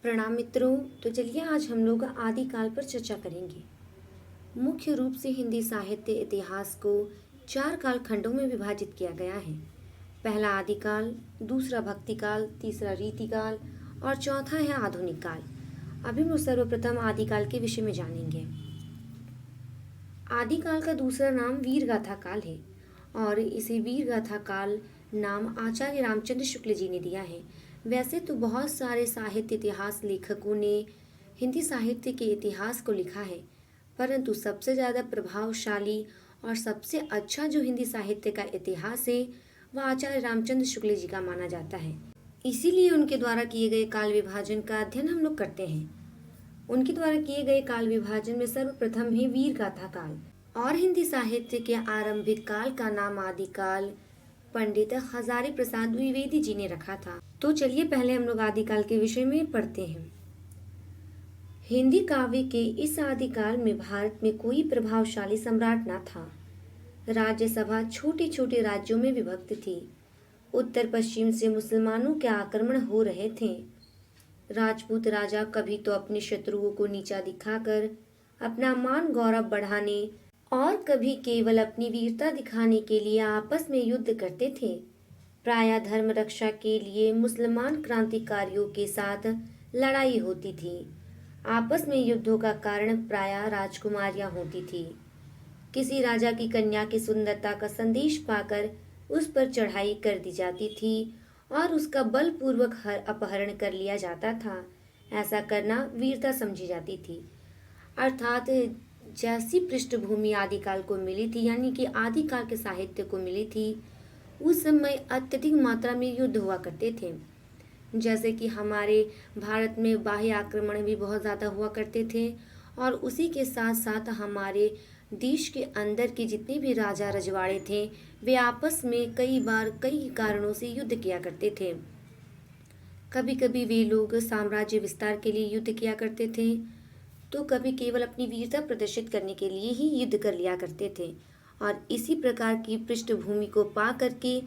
प्रणाम मित्रों। तो चलिए आज हम लोग आदिकाल पर चर्चा करेंगे। मुख्य रूप से हिंदी साहित्य इतिहास को 4 कालखंडों में विभाजित किया गया है। पहला आदिकाल, दूसरा भक्तिकाल, तीसरा रीतिकाल और चौथा है आधुनिक काल। अभी हम सर्वप्रथम आदिकाल के विषय में जानेंगे। आदिकाल का दूसरा नाम वीरगाथा काल है और इसे वीरगाथा काल नाम आचार्य रामचंद्र शुक्ल जी ने दिया है। वैसे तो बहुत सारे साहित्य इतिहास लेखकों ने हिंदी साहित्य के इतिहास को लिखा है, परंतु सबसे ज़्यादा प्रभावशाली और सबसे अच्छा जो हिंदी साहित्य का इतिहास है वह आचार्य रामचंद्र शुक्ल जी का माना जाता है। इसीलिए उनके द्वारा किए गए काल विभाजन का अध्ययन हम लोग करते हैं। उनके द्वारा किए गए काल विभाजन में सर्वप्रथम है वीर गाथा काल और हिंदी साहित्य के आरंभिक काल का नाम आदिकाल पंडित हजारी प्रसाद द्विवेदी जी ने रखा था। तो चलिए पहले हम लोग आदिकाल के विषय में पढ़ते हैं। हिंदी काव्य के इस आदिकाल में भारत में कोई प्रभावशाली सम्राट न था। राज्यसभा छोटे छोटे राज्यों में विभक्त थी। उत्तर पश्चिम से मुसलमानों के आक्रमण हो रहे थे। राजपूत राजा कभी तो अपने शत्रुओं को नीचा दिखाकर अपना मान गौरव बढ़ाने और कभी केवल अपनी वीरता दिखाने के लिए आपस में युद्ध करते थे। प्रायः धर्म रक्षा के लिए मुसलमान क्रांतिकारियों के साथ लड़ाई होती थी। आपस में युद्धों का कारण प्रायः राजकुमारियां होती थी। किसी राजा की कन्या की सुंदरता का संदेश पाकर उस पर चढ़ाई कर दी जाती थी और उसका बलपूर्वक अपहरण कर लिया जाता था। ऐसा करना वीरता समझी जाती थी। अर्थात जैसी पृष्ठभूमि आदिकाल को मिली थी, यानी कि आदिकाल के साहित्य को मिली थी, उस समय अत्यधिक मात्रा में युद्ध हुआ करते थे। जैसे कि हमारे भारत में बाह्य आक्रमण भी बहुत ज़्यादा हुआ करते थे और उसी के साथ साथ हमारे देश के अंदर के जितने भी राजा रजवाड़े थे वे आपस में कई बार कई कारणों से युद्ध किया करते थे। कभी कभी वे लोग साम्राज्य विस्तार के लिए युद्ध किया करते थे, तो कभी केवल अपनी वीरता प्रदर्शित करने के लिए ही युद्ध कर लिया करते थे। और इसी प्रकार की पृष्ठभूमि को पा करके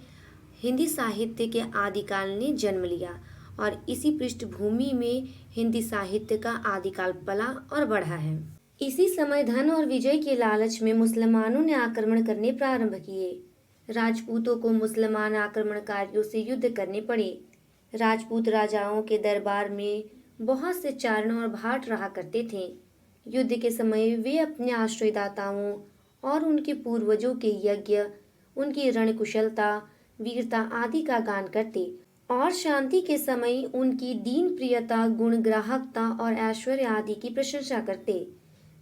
हिंदी साहित्य के आदिकाल ने जन्म लिया और इसी पृष्ठभूमि में हिंदी साहित्य का आदिकाल पला और बढ़ा है। इसी समय धन और विजय के लालच में मुसलमानों ने आक्रमण करने प्रारंभ किए। राजपूतों को मुसलमान आक्रमणकारियों से युद्ध करने पड़े। राजपूत राजाओं के दरबार में बहुत से चारण और भाट रहा करते थे। युद्ध के समय वे अपने आश्रयदाताओं और उनके पूर्वजों के यज्ञ, उनकी रणकुशलता, वीरता आदि का गान करते और शांति के समय उनकी दीन प्रियता, गुण ग्राहकता और ऐश्वर्य आदि की प्रशंसा करते।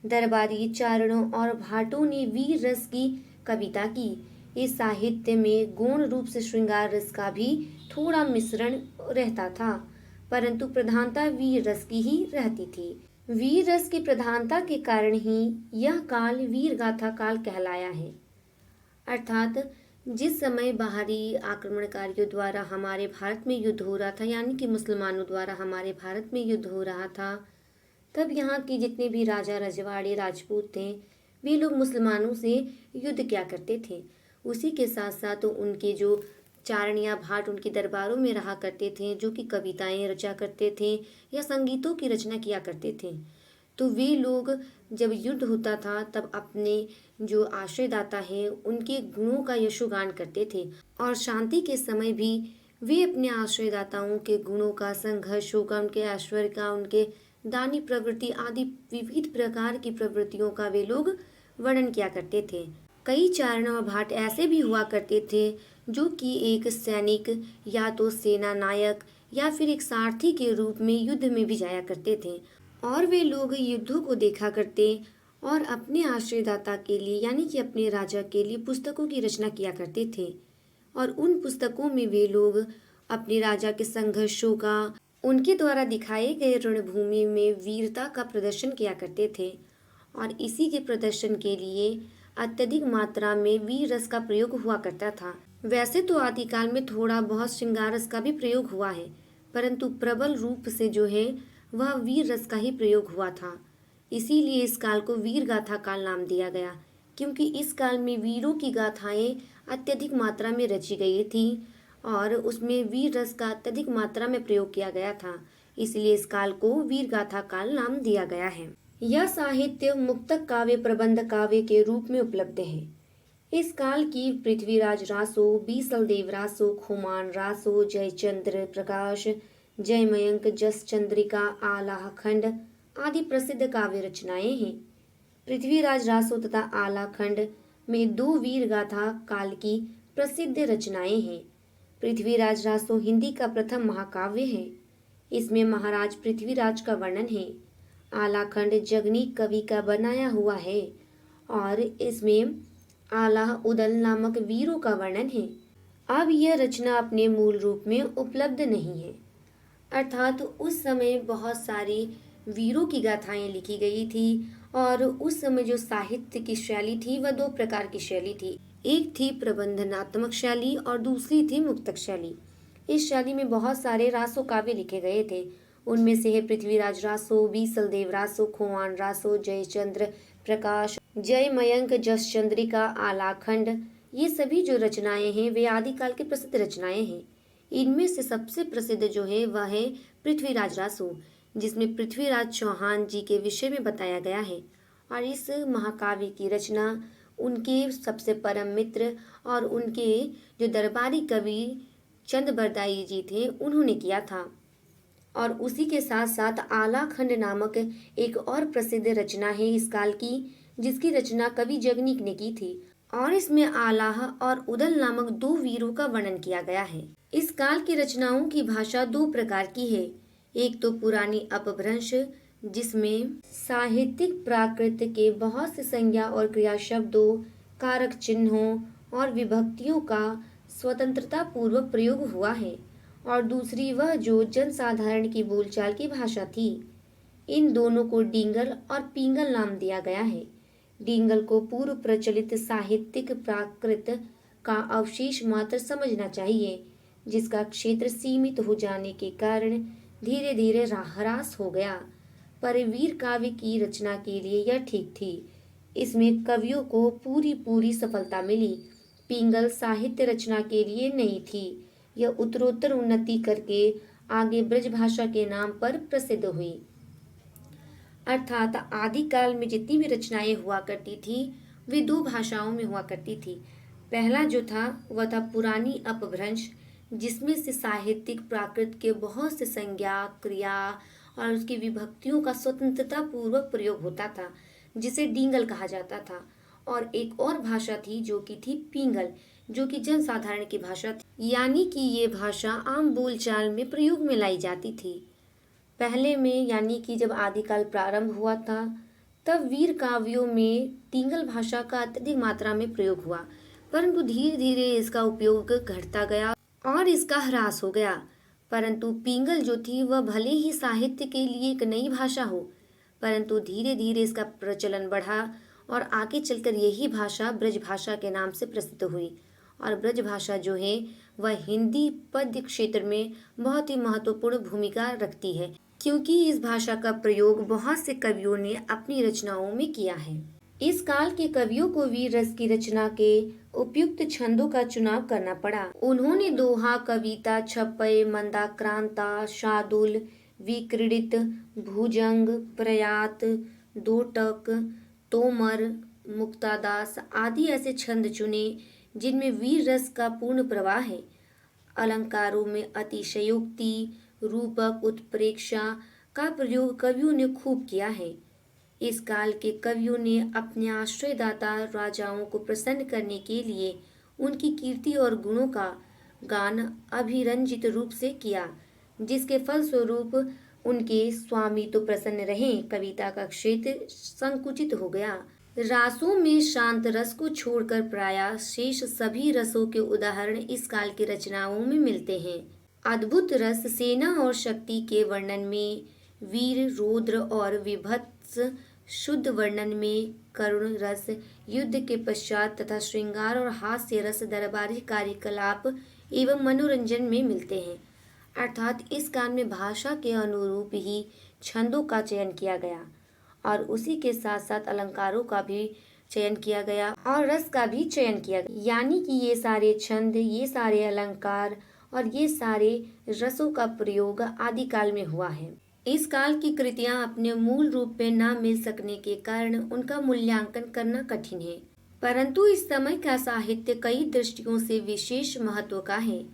दरबारी चारणों और भाटों ने वीर रस की कविता की। इस साहित्य में गौण रूप से श्रृंगार रस का भी थोड़ा मिश्रण रहता था, परंतु प्रधानता वीर रस की ही रहती थी। वीर रस की प्रधानता के कारण ही यह काल वीर गाथा काल कहलाया है। अर्थात जिस समय बाहरी आक्रमणकारियों द्वारा हमारे भारत में युद्ध हो रहा था, यानी कि मुसलमानों द्वारा हमारे भारत में युद्ध हो रहा था, तब यहाँ के जितने भी राजा रजवाड़े राजपूत थे वे लोग मुसलमानों से युद्ध किया करते थे। उसी के साथ साथ उनके जो चारणिया भाट उनके दरबारों में रहा करते थे, जो कि कविताएं रचा करते थे या संगीतों की रचना किया करते थे। तो वे लोग जब युद्ध होता था तब अपने जो आश्रयदाता है उनके गुणों का यशोगान करते थे और शांति के समय भी वे अपने आश्रयदाताओं के गुणों का, संघर्षों का, उनके ऐश्वर्य का, उनके दानी प्रवृत्ति आदि विविध प्रकार की प्रवृत्तियों का वे लोग वर्णन किया करते थे। कई चारण और भाट ऐसे भी हुआ करते थे जो कि एक सैनिक या तो सेना नायक या फिर एक सारथी के रूप में युद्ध में भी जाया करते थे और वे लोग युद्धों को देखा करते और अपने आश्रयदाता के लिए, यानी कि अपने राजा के लिए पुस्तकों की रचना किया करते थे और उन पुस्तकों में वे लोग अपने राजा के संघर्षों का, उनके द्वारा दिखाए गए रणभूमि में वीरता का प्रदर्शन किया करते थे और इसी के प्रदर्शन के लिए अत्यधिक मात्रा में वीर रस का प्रयोग हुआ करता था। वैसे तो आदिकाल में थोड़ा बहुत श्रृंगार रस का भी प्रयोग हुआ है, परंतु प्रबल रूप से जो है वह वीर रस का ही प्रयोग हुआ था। इसीलिए इस काल को वीर गाथा काल नाम दिया गया, क्योंकि इस काल में वीरों की गाथाएं अत्यधिक मात्रा में रची गई थी और उसमें वीर रस का अत्यधिक मात्रा में प्रयोग किया गया था। इसलिए इस काल को वीर गाथा काल नाम दिया गया है। यह साहित्य मुक्तक काव्य प्रबंध काव्य के रूप में उपलब्ध है। इस काल की पृथ्वीराज रासो, बीसलदेव रासो, खुमान रासो, जयचंद्र प्रकाश, जयमयंक, जस चंद्रिका, आलाह खंड आदि प्रसिद्ध काव्य रचनाएं हैं। पृथ्वीराज रासो तथा आला खंड में दो वीर गाथा काल की प्रसिद्ध रचनाएं हैं। पृथ्वीराज रासो हिंदी का प्रथम महाकाव्य है। इसमें महाराज पृथ्वीराज का वर्णन है। आला खंड जगनीक कवि का बनाया हुआ है और इसमें आलाह उदल नामक वीरों का वर्णन है। अब यह रचना अपने मूल रूप में उपलब्ध नहीं है, अर्थात उस समय बहुत सारी वीरों की गाथाएं लिखी गई थी और उस समय जो साहित्य की शैली थी वह दो प्रकार की शैली थी। एक थी प्रबंधनात्मक शैली और दूसरी थी मुक्तक शैली। इस शैली में बहुत सारे रासो काव्य लिखे गए थे। उनमें से है पृथ्वीराज रासो, बीसलदेव रासो, खुमान रासो, जयचंद्र प्रकाश, जयमयंक, जस चंद्रिका, आलाखंड। ये सभी जो रचनाएं हैं वे आदिकाल की प्रसिद्ध रचनाएं हैं। इनमें से सबसे प्रसिद्ध जो है वह है पृथ्वीराज रासो, जिसमें पृथ्वीराज चौहान जी के विषय में बताया गया है। और इस महाकाव्य की रचना उनके सबसे परम मित्र और उनके जो दरबारी कवि चंद बरदाई जी थे उन्होंने किया था। और उसी के साथ साथ आलाखंड नामक एक और प्रसिद्ध रचना है इस काल की, जिसकी रचना कवि जगनीक ने की थी और इसमें आलाह और उदल नामक दो वीरों का वर्णन किया गया है। इस काल की रचनाओं की भाषा दो प्रकार की है। एक तो पुरानी अपभ्रंश, जिसमें साहित्यिक प्राकृत के बहुत से संज्ञा और क्रिया शब्दों, कारक चिन्हों और विभक्तियों का स्वतंत्रता पूर्वक प्रयोग हुआ है, और दूसरी वह जो जनसाधारण की बोलचाल की भाषा थी। इन दोनों को डींगल और पिंगल नाम दिया गया है। डींगल को पूर्व प्रचलित साहित्यिक प्राकृत का अवशेष मात्र समझना चाहिए, जिसका क्षेत्र सीमित हो जाने के कारण धीरे धीरे ह्रास हो गया। पर वीर काव्य की रचना के लिए यह ठीक थी। इसमें कवियों को पूरी पूरी सफलता मिली। पिंगल साहित्य रचना के लिए नहीं थी। यह उत्तरोत्तर उन्नति करके आगे ब्रज भाषा के नाम पर प्रसिद्ध हुई। अर्थात आदिकाल में जितनी भी रचनाएं हुआ करती थी वे दो भाषाओं में हुआ करती थी। पहला जो था वह था पुरानी अपभ्रंश, जिसमें से साहित्यिक प्राकृत के बहुत से संज्ञा, क्रिया और उसकी विभक्तियों का स्वतंत्रता पूर्वक प्रयोग होता था, जिसे डींगल कहा जाता था। और एक और भाषा थी जो कि थी पिंगल, जो कि जनसाधारण की भाषा थी, यानी कि ये भाषा आम बोलचाल में प्रयोग में लाई जाती थी। पहले में यानी कि जब आदिकाल प्रारंभ हुआ था तब वीर काव्यों में पिंगल भाषा का अत्यधिक मात्रा में प्रयोग हुआ, परंतु धीरे धीरे इसका उपयोग घटता गया और इसका ह्रास हो गया। परंतु पिंगल जो थी वह भले ही साहित्य के लिए एक नई भाषा हो, परंतु धीरे धीरे इसका प्रचलन बढ़ा और आगे चलकर यही भाषा ब्रज भाषा के नाम से प्रसिद्ध हुई। और ब्रज भाषा जो है वह हिंदी पद्य क्षेत्र में बहुत ही महत्वपूर्ण भूमिका रखती है, क्योंकि इस भाषा का प्रयोग बहुत से कवियों ने अपनी रचनाओं में किया है। इस काल के कवियों को वीर रस की रचना के उपयुक्त छंदों का चुनाव करना पड़ा। उन्होंने दोहा, कविता, छपय, मंदाक्रांता, शार्दूल, विक्रीडित, भुजंग, प्रयात, दोटक, तोमर, मुक्तादास आदि ऐसे छंद चुने जिनमें वीर रस का पूर्ण प्रवाह है। अलंकारों में अतिशयोक्ति, रूपक, उत्प्रेक्षा का प्रयोग कवियों ने खूब किया है। इस काल के कवियों ने अपने आश्रयदाता राजाओं को प्रसन्न करने के लिए उनकी कीर्ति और गुणों का गान अभिरंजित रूप से किया, जिसके फलस्वरूप उनके स्वामी तो प्रसन्न रहे, कविता का क्षेत्र संकुचित हो गया। रासों में शांत रस को छोड़कर प्रायः शेष सभी रसों के उदाहरण इस काल की रचनाओं में मिलते हैं। अद्भुत रस सेना और शक्ति के वर्णन में, वीर, रौद्र और विभत्स शुद्ध वर्णन में, करुण रस युद्ध के पश्चात तथा श्रृंगार और हास्य रस दरबारी कार्यकलाप एवं मनोरंजन में मिलते हैं। अर्थात इस काल में भाषा के अनुरूप ही छंदों का चयन किया गया और उसी के साथ साथ अलंकारों का भी चयन किया गया और रस का भी चयन किया गया, यानी कि ये सारे छंद, ये सारे अलंकार और ये सारे रसों का प्रयोग आदिकाल में हुआ है। इस काल की कृतियां अपने मूल रूप में न मिल सकने के कारण उनका मूल्यांकन करना कठिन है। परंतु इस समय का साहित्य कई दृष्टियों से विशेष महत्व का है।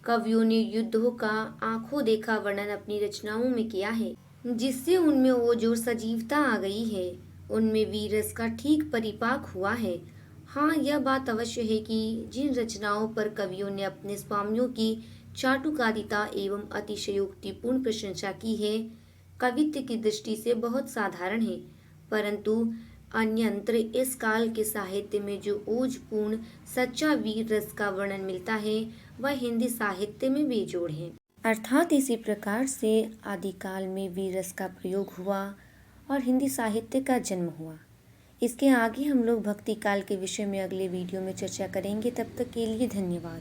कवियों ने युद्धों का आंखों देखा वर्णन अपनी रचनाओं में किया है, जिससे उनमें ओज और सजीवता आ गई है। उनमें वीरस का ठीक परिपाक हुआ है। हाँ, यह बात अवश्य है कि जिन रचनाओं पर कवियों ने अपने स्वामियों की चाटुकारिता एवं अतिशयोक्तिपूर्ण प्रशंसा की है, कवित्व की दृष्टि से बहुत साधारण है, परंतु अन्यंत्र इस काल के साहित्य में जो ओजपूर्ण सच्चा वीर रस का वर्णन मिलता है, वह हिंदी साहित्य में बेजोड़ है। अर्थात इसी प्रकार से आदिकाल में वीर रस का प्रयोग हुआ और हिंदी साहित्य का जन्म हुआ। इसके आगे हम लोग भक्ति काल के विषय में अगले वीडियो में चर्चा करेंगे। तब तक के लिए धन्यवाद।